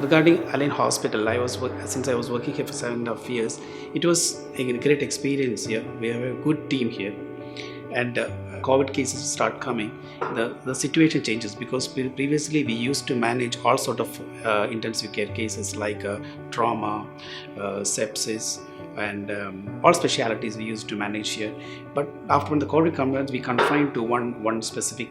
Regarding Allen Hospital, since I was working here for 7.5 years, it was a great experience here. We have a good team here, and COVID cases start coming. The situation changes because previously we used to manage all sort of intensive care cases like trauma, sepsis, and all specialities we used to manage here. But after when the COVID comes, we confined to one specific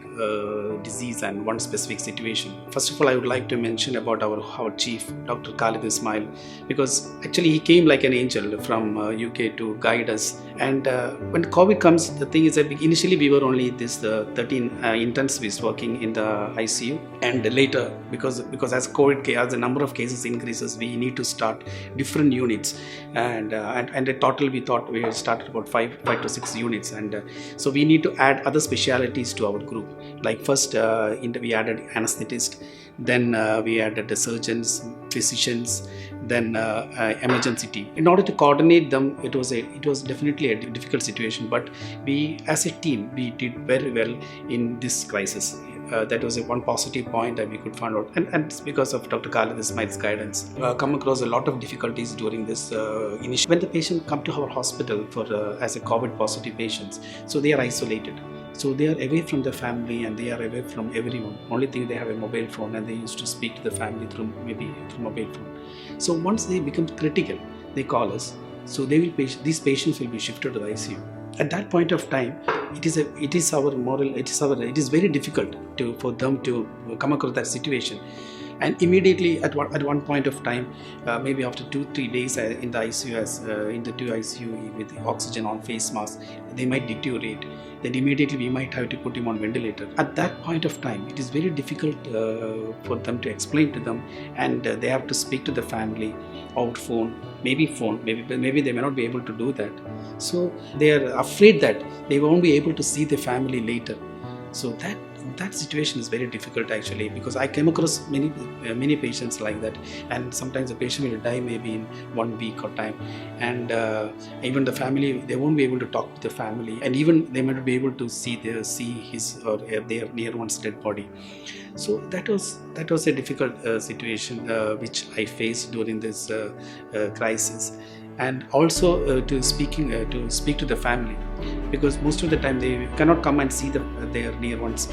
disease and one specific situation. First of all, I would like to mention about our chief, Dr. Khalid Ismail, because actually he came like an angel from UK to guide us. And when COVID comes, the thing is that initially we were only this 13 intensivists working in the ICU, and later because as the number of cases increases, we need to start different units, and in total we thought we had started about 5 to 6 units, and so we need to add other specialities to our group. Like first we added anesthetist, then we added the surgeons, physicians, then emergency team. In order to coordinate them, it was definitely a difficult situation, but we as a team we did very well in this crisis. That was one positive point that we could find out, and it's because of Dr. Khalid Ismail's guidance. Come across a lot of difficulties during this initial. When the patient come to our hospital for as a COVID positive patients, so they are isolated. So they are away from their family and they are away from everyone. Only thing, they have a mobile phone and they used to speak to the family through mobile phone. So once they become critical, they call us. So these patients will be shifted to the ICU. At that point of time, it is very difficult for them to come across that situation. And immediately at one point of time, maybe after 2-3 days in the ICU, in the ICU with oxygen on face mask, they might deteriorate. Then immediately we might have to put him on ventilator. At that point of time, it is very difficult for them to explain to them, and they have to speak to the family out phone, maybe they may not be able to do that. So they are afraid that they won't be able to see the family later. So that situation is very difficult actually, because I came across many patients like that, and sometimes the patient will die maybe in 1 week or time, and even the family, they won't be able to talk to the family, and even they might not be able to see his or their near one's dead body. So that was a difficult situation which I faced during this crisis. And also to speak to the family, because most of the time they cannot come and see their near ones,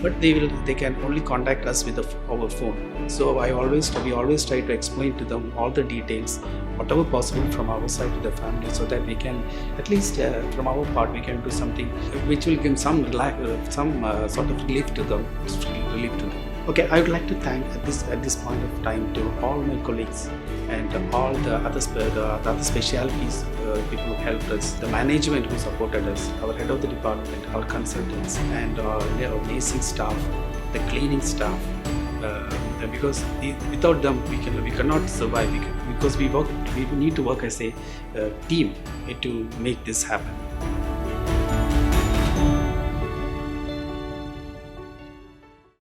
but they can only contact us with our phone. So we always try to explain to them all the details, whatever possible from our side to the family, so that we can at least from our part we can do something which will give some sort of relief to them. Okay, I would like to thank at this point of time to all my colleagues and all the other specialities people who helped us, the management who supported us, our head of the department, our consultants, and our nursing staff, the cleaning staff. Because without them we cannot survive. Because we need to work as a team to make this happen.